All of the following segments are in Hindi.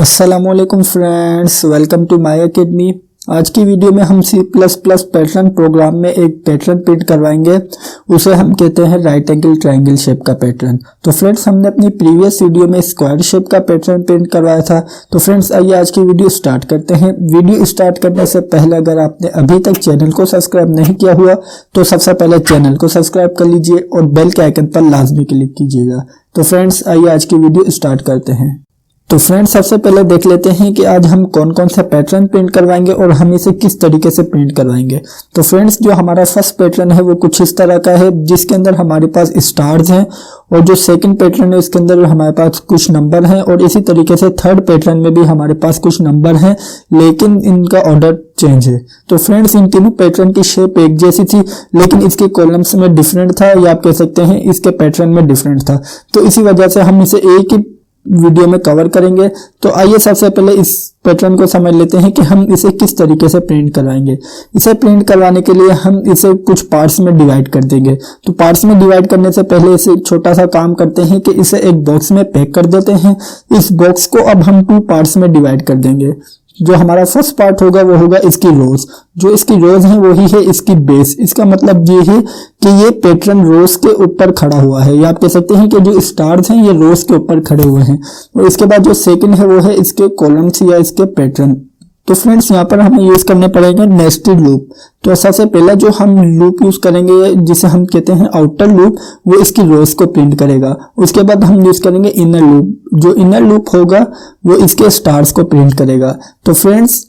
अस्सलामुअलैकुम friends, welcome to my academy. आज की वीडियो में हम C++ पैटर्न प्रोग्राम में एक पैटर्न प्रिंट करवाएंगे। उसे हम कहते हैं राइट एंगल ट्रायंगल शेप का पैटर्न। तो फ्रेंड्स, हमने अपनी प्रीवियस वीडियो में स्क्वायर शेप का पैटर्न प्रिंट करवाया था। तो फ्रेंड्स, आइए आज की वीडियो स्टार्ट करते हैं। वीडियो स्टार्ट करने से पहले अगर आपने अभी तक चैनल को सब्सक्राइब नहीं किया हुआ तो सबसे पहले चैनल को सब्सक्राइब कर लीजिए और बेल के आइकन पर लाजमी क्लिक कीजिएगा। तो फ्रेंड्स, आइए आज की वीडियो स्टार्ट करते हैं। तो फ्रेंड्स, सबसे पहले देख लेते हैं कि आज हम कौन कौन सा पैटर्न प्रिंट करवाएंगे और हम इसे किस तरीके से प्रिंट करवाएंगे। तो फ्रेंड्स, जो हमारा फर्स्ट पैटर्न है वो कुछ इस तरह का है, जिसके अंदर हमारे पास स्टार्स हैं, और जो सेकंड पैटर्न है उसके अंदर हमारे पास कुछ नंबर हैं, और इसी तरीके से थर्ड पैटर्न में भी हमारे पास कुछ नंबर हैं, लेकिन इनका ऑर्डर चेंज है। तो फ्रेंड्स, इन तीनों पैटर्न की शेप एक जैसी थी, लेकिन इसके कॉलम्स में डिफरेंट था, या आप कह सकते हैं इसके पैटर्न में डिफरेंट था। तो इसी वजह से हम इसे एक ही वीडियो में कवर करेंगे। तो आइए सबसे पहले इस पैटर्न को समझ लेते हैं कि हम इसे किस तरीके से प्रिंट करवाएंगे। इसे प्रिंट करवाने के लिए हम इसे कुछ पार्ट्स में डिवाइड कर देंगे। तो पार्ट्स में डिवाइड करने से पहले इसे छोटा सा काम करते हैं कि इसे एक बॉक्स में पैक कर देते हैं। इस बॉक्स को अब हम 2 पार्ट्स में डिवाइड कर देंगे। जो हमारा फर्स्ट पार्ट होगा वो होगा इसकी रोज। जो इसकी रोज है वही है इसकी बेस। इसका मतलब ये है कि ये पैटर्न रोज के ऊपर खड़ा हुआ है, या आप कह सकते हैं कि जो स्टार्स हैं ये रोज के ऊपर खड़े हुए हैं। और इसके बाद जो सेकंड है वो है इसके कॉलम्स या इसके पैटर्न। तो फ्रेंड्स, यहाँ पर हमें यूज करने पड़ेंगे नेस्टेड लूप। तो सबसे पहला जो हम लूप यूज करेंगे, जिसे हम कहते हैं आउटर लूप, वो इसकी रोज को प्रिंट करेगा। उसके बाद हम यूज करेंगे इनर लूप। जो इनर लूप होगा वो इसके स्टार्स को प्रिंट करेगा। तो फ्रेंड्स,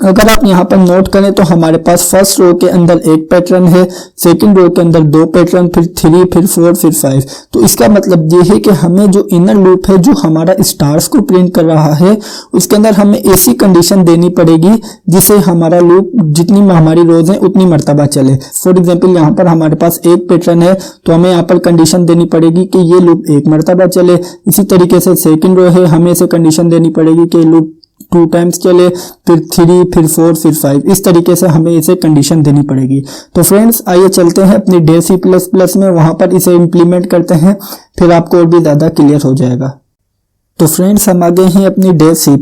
अगर आप यहाँ पर नोट करें तो हमारे पास फर्स्ट रो के अंदर एक पैटर्न है, सेकंड रो के अंदर 2 पैटर्न, फिर 3, फिर 4, फिर 5। तो इसका मतलब ये है कि हमें जो इनर लूप है जो हमारा स्टार्स को प्रिंट कर रहा है, उसके अंदर हमें ऐसी कंडीशन देनी पड़ेगी जिसे हमारा लूप जितनी हमारी रोज है उतनी मर्तबा चले। फॉर एग्जाम्पल, यहाँ पर हमारे पास एक पैटर्न है तो हमें यहाँ पर कंडीशन देनी पड़ेगी कि ये लूप 1 मर्तबा चले। इसी तरीके से सेकेंड रो है, हमें इसे कंडीशन देनी पड़ेगी कि लूप 2 टाइम्स चले, फिर 3, फिर 4, फिर 5। इस तरीके से हमें इसे कंडीशन देनी पड़ेगी। तो फ्रेंड्स, आइए चलते हैं अपनी डे C++ में, वहां पर इसे इम्प्लीमेंट करते हैं, फिर आपको और भी ज्यादा क्लियर हो जाएगा। तो फ्रेंड्स, हम आ गए हैं अपनी डे C++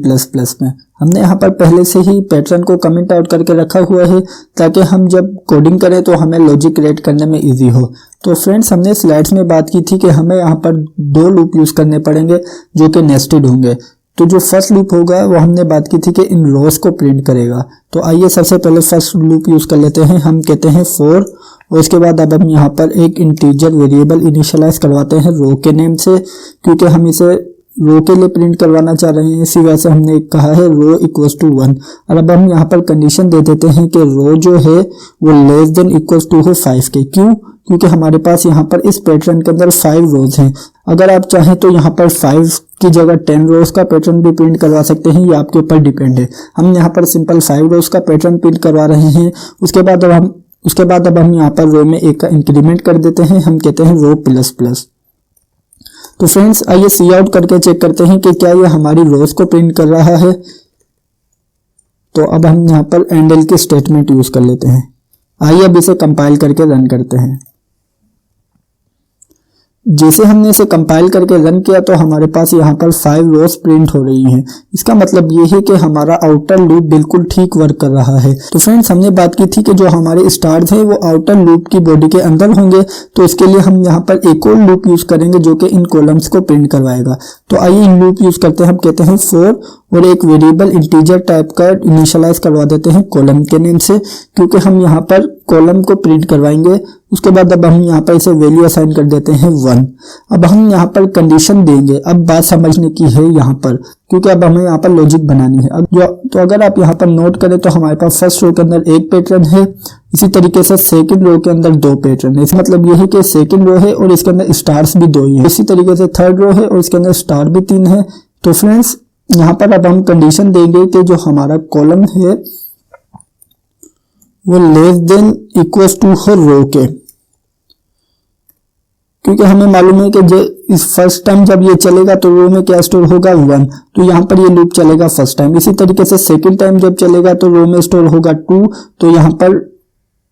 में। हमने यहाँ पर पहले से ही पैटर्न को कमेंट आउट करके रखा हुआ है, ताकि हम जब कोडिंग करें तो हमें लॉजिक क्रिएट करने में इजी हो। तो फ्रेंड्स, हमने स्लाइड्स में बात की थी कि हमें यहाँ पर 2 लूप यूज करने पड़ेंगे जो कि नेस्टेड होंगे। तो जो फर्स्ट लूप होगा वो हमने बात की थी कि इन रोज को प्रिंट करेगा। तो आइए सबसे पहले फर्स्ट लूप यूज कर लेते हैं। हम कहते हैं 4, और इसके बाद अब हम यहाँ पर एक इंटीजर वेरिएबल इनिशियलाइज करवाते हैं रो के नेम से, क्योंकि हम इसे रो के लिए प्रिंट करवाना चाह रहे हैं। इसी वजह से हमने कहा है रो इक्वल्स टू 1। और अब हम यहाँ पर कंडीशन दे देते हैं कि रो जो है वो लेस देन इक्वल्स टू है 5 के। क्यों? क्योंकि हमारे पास यहाँ पर इस पैटर्न के अंदर 5 रोज हैं। अगर आप चाहें तो यहाँ पर 5 की जगह 10 रोज का पैटर्न भी प्रिंट करवा सकते हैं, ये आपके ऊपर डिपेंड है। हम यहाँ पर सिंपल 5 रोज का पैटर्न प्रिंट करवा रहे हैं। उसके बाद अब हम यहाँ पर रो में एक का इंक्रीमेंट कर देते हैं। हम कहते हैं रो ++। तो फ्रेंड्स, आइए सी आउट करके चेक करते हैं कि क्या ये हमारी रोज को प्रिंट कर रहा है। तो अब हम यहाँ पर एंडल की स्टेटमेंट यूज कर लेते हैं। आइए अब इसे कंपाइल करके रन करते हैं। जैसे हमने इसे कंपाइल करके रन किया तो हमारे पास यहाँ पर 5 रोज प्रिंट हो रही हैं। इसका मतलब ये है कि हमारा आउटर लूप बिल्कुल ठीक वर्क कर रहा है। तो फ्रेंड्स, हमने बात की थी कि जो हमारे स्टार्स हैं वो आउटर लूप की बॉडी के अंदर होंगे। तो इसके लिए हम यहाँ पर एक और लूप यूज करेंगे जो कि इन कॉलम्स को प्रिंट करवाएगा। तो आइए इन लूप यूज करते हैं। हम कहते हैं 4 और एक वेरिएबल इंटीजर टाइप का इनिशियलाइज करवा देते हैं कॉलम के नेम से, क्योंकि हम यहाँ पर कॉलम को प्रिंट करवाएंगे। उसके बाद अब हम यहाँ पर इसे वैल्यू असाइन कर देते हैं 1। अब हम यहाँ पर कंडीशन देंगे। अब बात समझने की है यहाँ पर, क्योंकि अब हमें यहाँ पर लॉजिक बनानी है। तो अगर आप यहाँ पर नोट करें तो हमारे पास फर्स्ट रो के अंदर एक पैटर्न है, इसी तरीके से सेकंड रो के अंदर 2 पैटर्न है। इसका मतलब ये है कि सेकंड रो है और इसके अंदर स्टार्स भी 2 ही है। इसी तरीके से थर्ड रो है और इसके अंदर स्टार भी 3 है। तो फ्रेंड्स, यहाँ पर अब हम कंडीशन देंगे कि जो हमारा कॉलम है वो लेस देन इक्वल्स टू हो रो के, क्योंकि हमें मालूम है कि इस फर्स्ट टाइम जब ये चलेगा तो रो में क्या स्टोर होगा 1। तो यहाँ पर ये लूप चलेगा फर्स्ट टाइम। इसी तरीके से सेकंड टाइम जब चलेगा तो रो में स्टोर होगा 2। तो यहाँ पर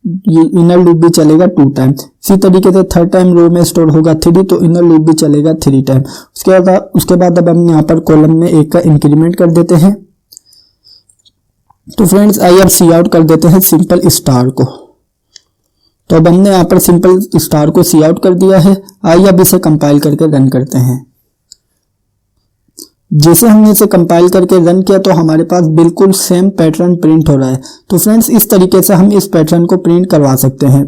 ये इनर लूप भी चलेगा 2 टाइम। इसी तरीके से थर्ड टाइम रो में स्टोर होगा 3, तो इनर लूप भी चलेगा 3 टाइम। उसके बाद अब हम यहाँ पर कॉलम में 1 का इंक्रीमेंट कर देते हैं। तो फ्रेंड्स आइए अब सी आउट कर देते हैं सिंपल स्टार को। तो अब हमने यहाँ पर सिंपल स्टार को सी आउट कर दिया है। आइए अब इसे कंपाइल करके रन करते हैं। जैसे हमने इसे कंपाइल करके रन किया तो हमारे पास बिल्कुल सेम पैटर्न प्रिंट हो रहा है। तो फ्रेंड्स इस तरीके से हम इस पैटर्न को प्रिंट करवा सकते हैं।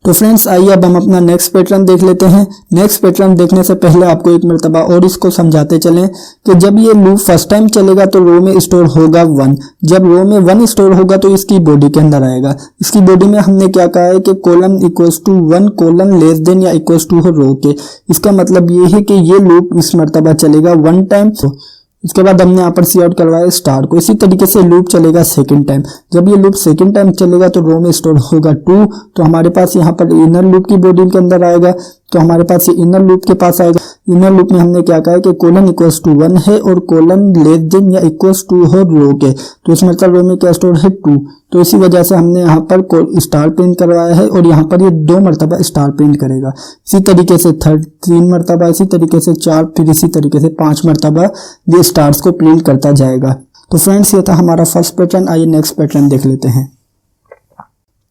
तो फ्रेंड्स आइए अब हम अपना नेक्स्ट पैटर्न देख लेते हैं। नेक्स्ट पैटर्न देखने से पहले आपको एक मर्तबा और इसको समझाते चलें कि जब ये लूप फर्स्ट टाइम चलेगा तो रो में स्टोर होगा 1। जब रो में 1 स्टोर होगा तो इसकी बॉडी के अंदर आएगा। इसकी बॉडी में हमने क्या कहा है कि colon equals to 1 colon less than या इक्वल्स टू हो रो के। इसका मतलब ये है कि ये लूप इस मर्तबा चलेगा 1 टाइम। इसके बाद हमने यहाँ पर सी आउट करवाया स्टार को। इसी तरीके से लूप चलेगा सेकंड टाइम। जब ये लूप सेकंड टाइम चलेगा तो रो में स्टोर होगा 2, तो हमारे पास यहाँ पर इनर लूप की बॉडी के अंदर आएगा। तो हमारे पास ये इनर लूप के पास आएगा। इनर लूप में हमने क्या कहा है कि कोलन इक्वल्स टू 1 है और कोलन लेस देन या इक्वल्स टू हो रो के। तो इस मतलब रो में क्या स्टोर है 2। तो इसी वजह से हमने यहाँ पर स्टार प्रिंट करवाया है और यहाँ पर ये 2 मरतबा स्टार प्रिंट करेगा। इसी तरीके से 3 मरतबा, इसी तरीके से 4, फिर इसी तरीके से 5 मरतबा ये स्टार्स को प्रिंट करता जाएगा। तो फ्रेंड्स ये था हमारा फर्स्ट पैटर्न। आइए नेक्स्ट पैटर्न देख लेते हैं।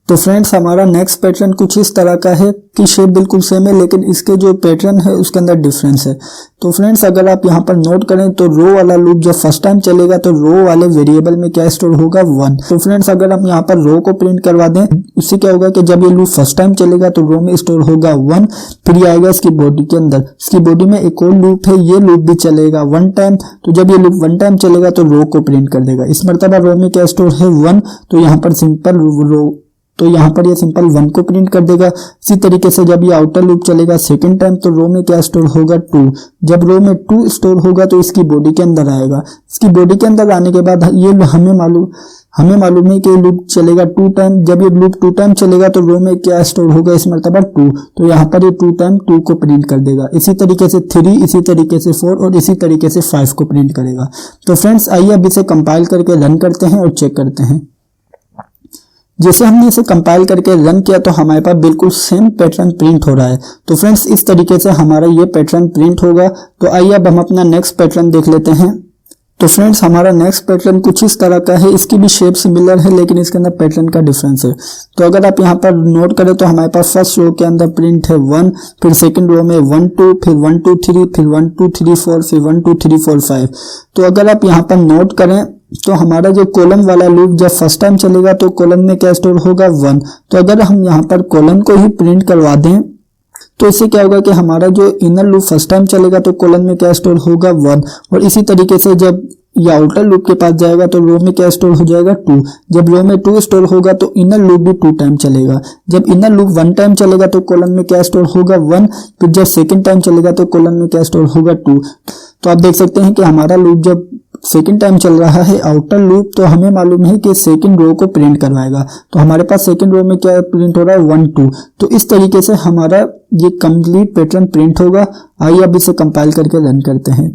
तो फ्रेंड्स हमारा नेक्स्ट पैटर्न कुछ इस तरह का है कि शेप बिल्कुल सेम है लेकिन इसके जो पैटर्न है उसके अंदर डिफरेंस है। तो फ्रेंड्स अगर आप यहाँ पर नोट करें तो रो वाला लूप जब फर्स्ट टाइम चलेगा तो रो वाले वेरिएबल में क्या स्टोर होगा 1। तो फ्रेंड्स अगर हम यहाँ पर रो को प्रिंट करवा दें उससे क्या होगा कि जब ये लूप फर्स्ट टाइम चलेगा तो रो में स्टोर होगा 1, फिर ये आएगा इसकी बॉडी के अंदर। इसकी बॉडी में एक और लूप है, ये लूप भी चलेगा 1 टाइम। तो जब ये लूप 1 टाइम चलेगा तो रो को प्रिंट कर देगा। इस मरतबा रो में क्या स्टोर है 1, तो यहाँ पर सिंपल रो, तो यहाँ पर ये सिंपल 1 को प्रिंट कर देगा। इसी तरीके से जब ये आउटर लूप चलेगा सेकंड टाइम तो रो में क्या स्टोर होगा 2। जब रो में 2 स्टोर होगा तो इसकी बॉडी के अंदर आएगा। इसकी बॉडी के अंदर आने के बाद ये हमें मालूम है कि लूप चलेगा 2 टाइम। जब ये लूप 2 टाइम चलेगा तो रो में क्या स्टोर होगा इस मरतबा 2। तो यहाँ पर ये 2 टाइम 2 को प्रिंट कर देगा। इसी तरीके से 3, इसी तरीके से 4 और इसी तरीके से 5 को प्रिंट करेगा। तो फ्रेंड्स आइए अब इसे कंपाइल करके रन करते हैं और चेक करते हैं। जैसे हमने इसे कंपाइल करके रन किया तो हमारे पास बिल्कुल सेम पैटर्न प्रिंट हो रहा है। तो फ्रेंड्स इस तरीके से हमारा ये पैटर्न प्रिंट होगा। तो आइए अब हम अपना नेक्स्ट पैटर्न देख लेते हैं। तो फ्रेंड्स हमारा नेक्स्ट पैटर्न कुछ इस तरह का है। इसकी भी शेप सिमिलर है लेकिन इसके अंदर पैटर्न का डिफरेंस है। तो अगर आप यहाँ पर नोट करें तो हमारे पास फर्स्ट रो के अंदर प्रिंट है 1, फिर सेकंड रो में 1 2, फिर 1 2 3, फिर 1 2 3 4, फिर 1 2 3 4 5। तो अगर आप यहाँ पर नोट करें तो हमारा जो कॉलम वाला लूप जब फर्स्ट टाइम चलेगा तो कॉलम में क्या स्टोर होगा 1। तो अगर हम यहाँ पर कॉलम को ही प्रिंट करवा दें तो इससे क्या होगा कि हमारा जो इनर लूप फर्स्ट टाइम चलेगा तो कॉलम में क्या स्टोर होगा 1। और इसी तरीके से जब ये आउटर लूप के पास जाएगा तो रो में क्या स्टोर हो जाएगा 2। जब रो में 2 स्टोर होगा तो इनर लूप भी 2 टाइम चलेगा। जब इनर लूप 1 टाइम चलेगा तो कॉलम में क्या स्टोर होगा 1, फिर जब सेकंड टाइम चलेगा तो कॉलम में क्या स्टोर होगा 2। तो आप देख सकते हैं कि हमारा लूप जब सेकंड टाइम चल रहा है आउटर लूप तो हमें मालूम है कि सेकंड रो को प्रिंट करवाएगा। तो हमारे पास सेकंड रो में क्या प्रिंट हो रहा है 1 2। तो इस तरीके से हमारा ये कंप्लीट पैटर्न प्रिंट होगा। आइए अब इसे कंपाइल करके रन करते हैं।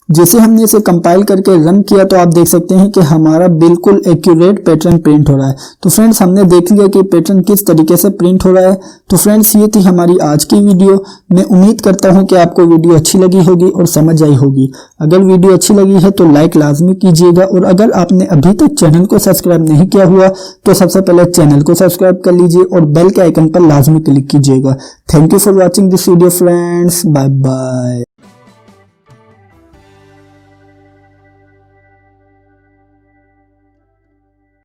जैसे हमने इसे कंपाइल करके रन किया तो आप देख सकते हैं कि हमारा बिल्कुल एक्यूरेट पैटर्न प्रिंट हो रहा है। तो फ्रेंड्स हमने देख लिया कि पैटर्न किस तरीके से प्रिंट हो रहा है। तो फ्रेंड्स ये थी हमारी आज की वीडियो। मैं उम्मीद करता हूं कि आपको वीडियो अच्छी लगी होगी और समझ आई होगी। अगर वीडियो अच्छी लगी है तो लाइक लाजमी कीजिएगा और अगर आपने अभी तक चैनल को सब्सक्राइब नहीं किया हुआ तो सबसे पहले चैनल को सब्सक्राइब कर लीजिए और बेल के आइकन पर लाजमी क्लिक कीजिएगा। Thank you for watching this video friends. Bye bye.